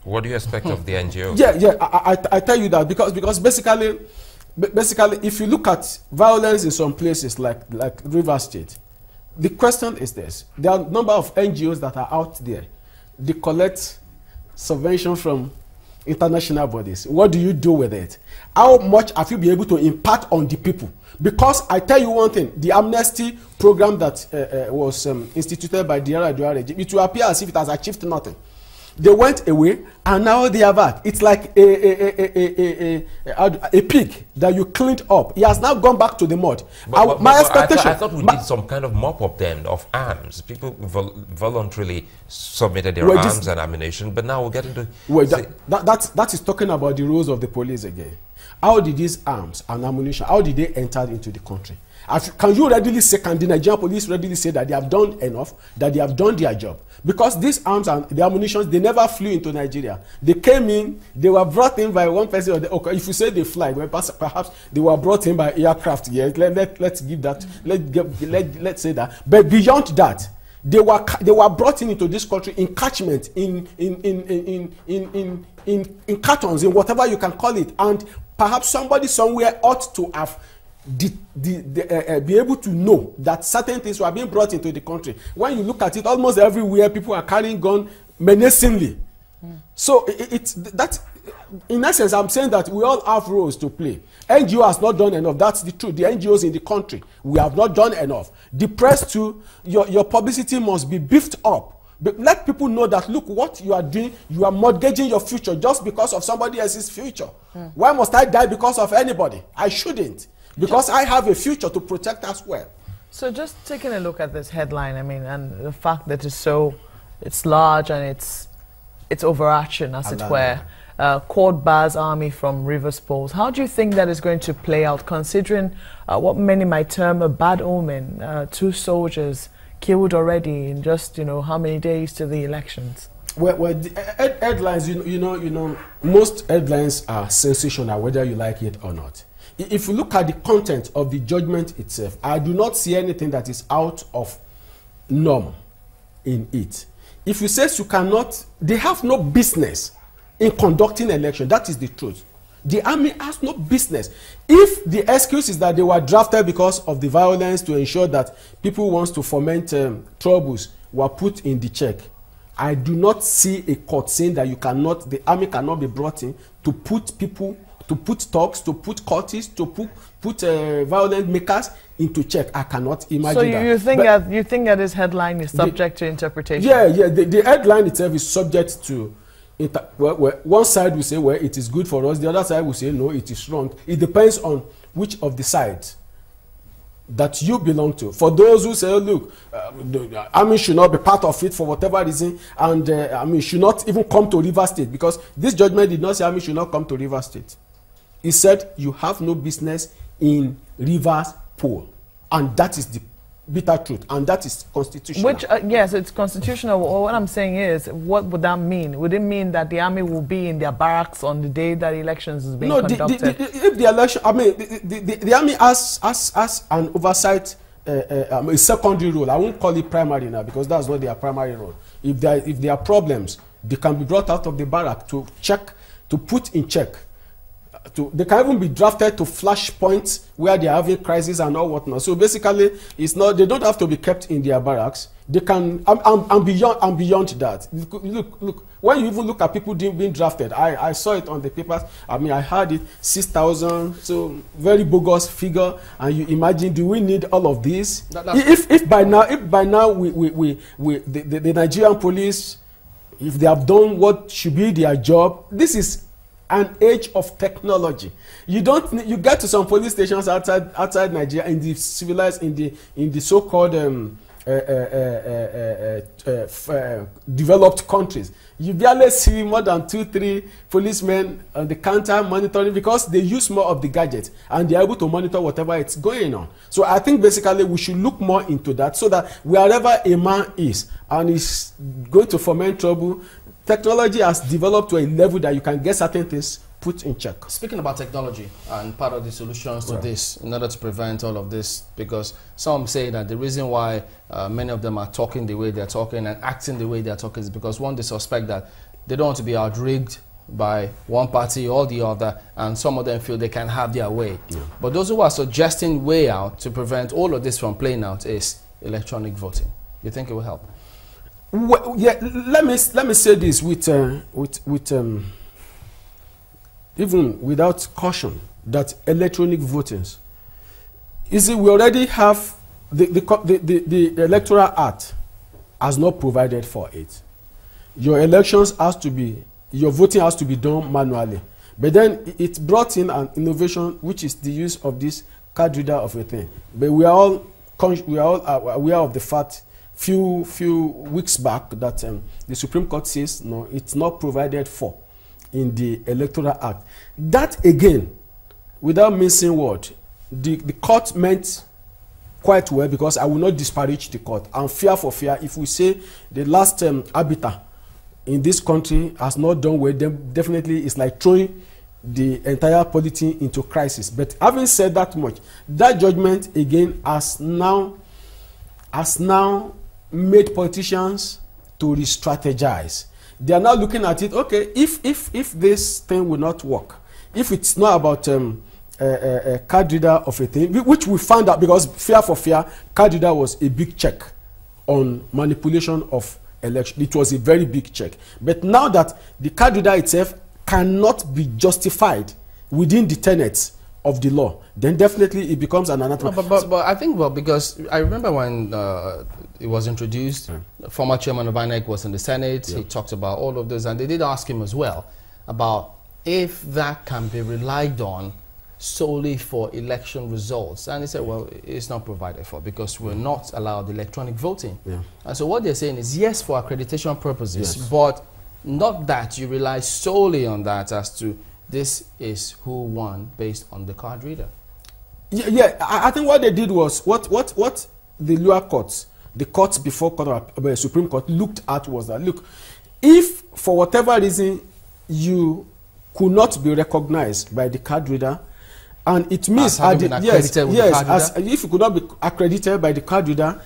What do you expect of the NGOs? Yeah, I tell you that because basically, if you look at violence in some places like River State, the question is this: there are a number of NGOs that are out there. They collect subvention from international bodies. What do you do with it? How much have you been able to impart on the people? Because I tell you one thing, the amnesty program that was instituted by the Electoral regime, it will appear as if it has achieved nothing. They went away and now they are back. It's like a pig that you cleaned up. He has now gone back to the mud. My expectation. I thought we did some kind of mop-up then of arms. People voluntarily submitted their arms and ammunition, but now we're getting to... Well, that is talking about the rules of the police again. How did these arms and ammunition, how did they enter into the country? Can you readily say, can the Nigerian police readily say that they have done enough, that they have done their job? Because these arms and the ammunition, they never flew into Nigeria. They came in, they were brought in by one person. Or okay, if you say they fly, well, perhaps they were brought in by aircraft. Yeah, let's give that. Let's say that. But beyond that, they were brought into this country in catchment, in cartons, in whatever you can call it, and perhaps somebody somewhere ought to have be able to know that certain things were being brought into the country. When you look at it, almost everywhere people are carrying guns menacingly. So it's that, in essence, I'm saying that we all have roles to play. NGO has not done enough. That's the truth. The NGOs in the country, we have not done enough. The press too, your publicity must be beefed up. But let people know that, look, what you are doing, you are mortgaging your future just because of somebody else's future. Why must I die because of anybody? I shouldn't. Because I have a future to protect as well. So just taking a look at this headline, I mean, and the fact that it's large and it's overarching, as it were. Court bars army from Rivers polls. How do you think that is going to play out, considering what many might term a bad omen? 2 soldiers killed already in just, how many days to the elections? Well, the headlines, you know, most headlines are sensational, whether you like it or not. If you look at the content of the judgment itself, I do not see anything that is out of norm in it. If you say you cannot, they have no business in conducting election. That is the truth. The army has no business. If the excuse is that they were drafted because of the violence to ensure that people who want to foment troubles were put in the check, I do not see a court saying that the army cannot be brought in to put people, to put thugs, to put cultists, to put violent makers into check. I cannot imagine that. So you think that this headline is subject to interpretation? Yeah. The headline itself is subject to. One side will say, well, it is good for us. The other side will say, no, it is wrong. It depends on which of the sides that you belong to. For those who say, oh, look, the army should not be part of it for whatever reason, and army should not even come to River State, because this judgment did not say army should not come to River State. It said you have no business in Rivers Pool, and that is the bitter truth, and that is constitutional. Which yes, it's constitutional. What I'm saying is, what would that mean? Would it mean that the army will be in their barracks on the day that elections is being conducted? If the election, I mean, the army has an oversight, a secondary role. I won't call it primary now, because that's not their primary role. If there are problems, they can be brought out of the barrack to check, to put in check. They can even be drafted to flash points where they are having crisis and all whatnot. So basically, it's not, they don't have to be kept in their barracks. They can, and beyond that. Look. When you even look at people being drafted, I saw it on the papers. I mean, I heard it 6,000. So very bogus figure. And you imagine, do we need all of this? If by now the Nigerian police, if they have done what should be their job, this is an age of technology. You get to some police stations outside Nigeria, in the civilized, in the so-called developed countries. You barely see more than 2-3 policemen on the counter monitoring, because they use more of the gadgets and they're able to monitor whatever it's going on. So I think basically we should look more into that, so that wherever a man is and is going to foment trouble, technology has developed to a level that you can get certain things put in check. Speaking about technology and part of the solutions to this, in order to prevent all of this, because some say that the reason why many of them are talking the way they're talking and acting the way they're talking is because, one, they suspect that they don't want to be outrigged by one party or the other, and some of them feel they can have their way. Yeah. But those who are suggesting way out to prevent all of this from playing out is electronic voting. You think it will help? Well, yeah, let me say this with even without caution, that electronic voting, you see, we already have the Electoral Act has not provided for it. Your elections has to be, your voting has to be done manually. But then it brought in an innovation, which is the use of this card reader of a thing. But we are all aware of the fact, few weeks back, that the Supreme Court says no, it's not provided for in the Electoral Act. That again, without missing word, the court meant quite well, because I will not disparage the court. And fear for fear, if we say the last arbiter in this country has not done well, then definitely it's like throwing the entire polity into crisis. But having said that much, that judgment again has now made politicians to re-strategize. They are now looking at it, okay, if this thing will not work, if it's not about a card reader of a thing, which we found out, because fear for fear, card reader was a big check on manipulation of election. It was a very big check. But now that the card reader itself cannot be justified within the tenets of the law, then definitely it becomes an anathema. But I think, well, because I remember when it was introduced, the former chairman of INEC was in the Senate, he talked about all of this, and they did ask him as well about if that can be relied on solely for election results. And he said, well, it's not provided for, because we're not allowed electronic voting. And so what they're saying is, yes, for accreditation purposes, but not that you rely solely on that as to this is who won based on the card reader. I think what they did was, what the lower courts, the courts before the Supreme Court looked at was that, look, if for whatever reason you could not be recognized by the card reader, and it means if you could not be accredited by the card reader,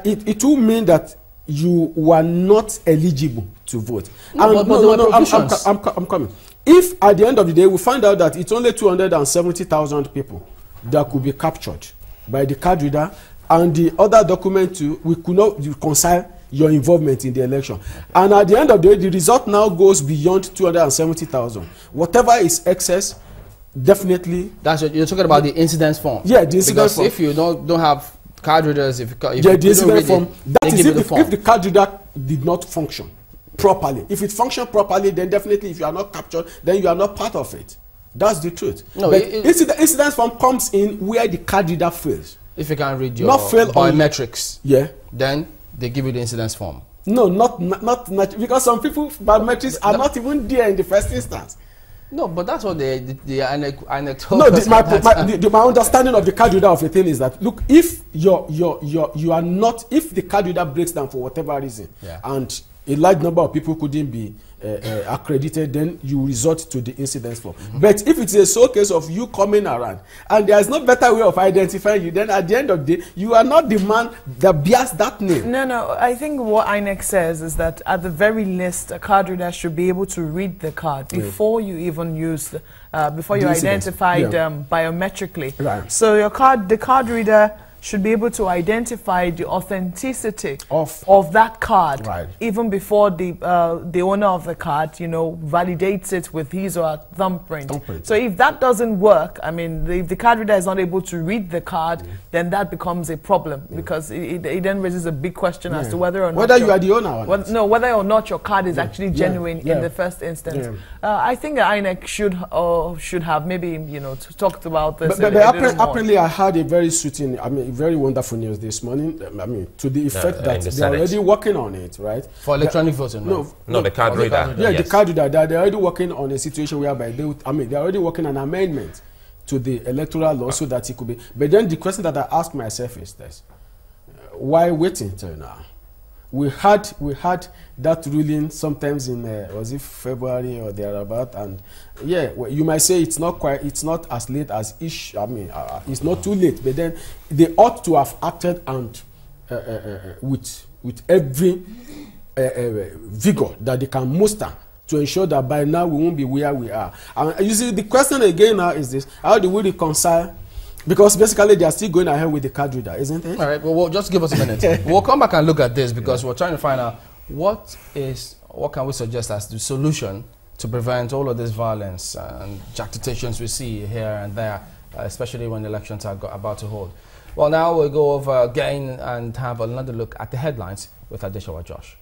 it will mean that you were not eligible to vote. I'm coming. If at the end of the day we find out that it's only 270,000 people that could be captured by the card reader, and the other document too, we could not reconcile your involvement in the election, and at the end of the day the result now goes beyond 270,000, whatever is excess, definitely. That's what you're talking about, the incidence form. Yeah, the incidence form. If you don't have card readers, if the incidence form, that is if the card reader did not function properly. If it functioned properly, then definitely, if you are not captured, then you are not part of it. That's the truth. No, but incidence form comes in where the card reader fails. If you can't read your biometrics, then they give you the incidence form. No, not because some people biometrics are not even there in the first instance. No, but that's what the INEC told us. No, my understanding of the card reader of a thing is that, look, if you are not, if the card reader breaks down for whatever reason, and a large number of people couldn't be accredited, then you resort to the incidence form. But if it's a sole case of you coming around and there's no better way of identifying you, then at the end of the day, you are not the man that bears that name. No, I think what INEC says is that at the very least, a card reader should be able to read the card before you even use, before you're identified biometrically. Right. So the card reader should be able to identify the authenticity of that card, even before the owner of the card, validates it with his or her thumbprint. So if that doesn't work, I mean, if the card reader is not able to read the card, then that becomes a problem, because it then raises a big question as to whether or not you are the owner. Whether or not your card is actually genuine in the first instance. I think the INEC should have maybe talked about this. But apparently, I had a very soothing, very wonderful news this morning. I mean, to the effect that they're already working on it, right? For electronic voting, no, the card reader. The card reader. They're already working on a situation whereby they're already working on an amendment to the electoral law so that it could be. But then the question that I ask myself is this: why waiting till now? We had that ruling sometimes in was it February or thereabout, and you might say it's not as late as it's not too late, but then they ought to have acted and with every vigor that they can muster to ensure that by now we won't be where we are. And you see, the question again now is this: how do we reconcile? Because basically they are still going ahead with the card reader, isn't it? All right, well, just give us a minute. We'll come back and look at this because we're trying to find out what can we suggest as the solution to prevent all of this violence and agitations we see here and there, especially when elections are about to hold. Well, now we'll go over again and have another look at the headlines with Adeshawa Josh.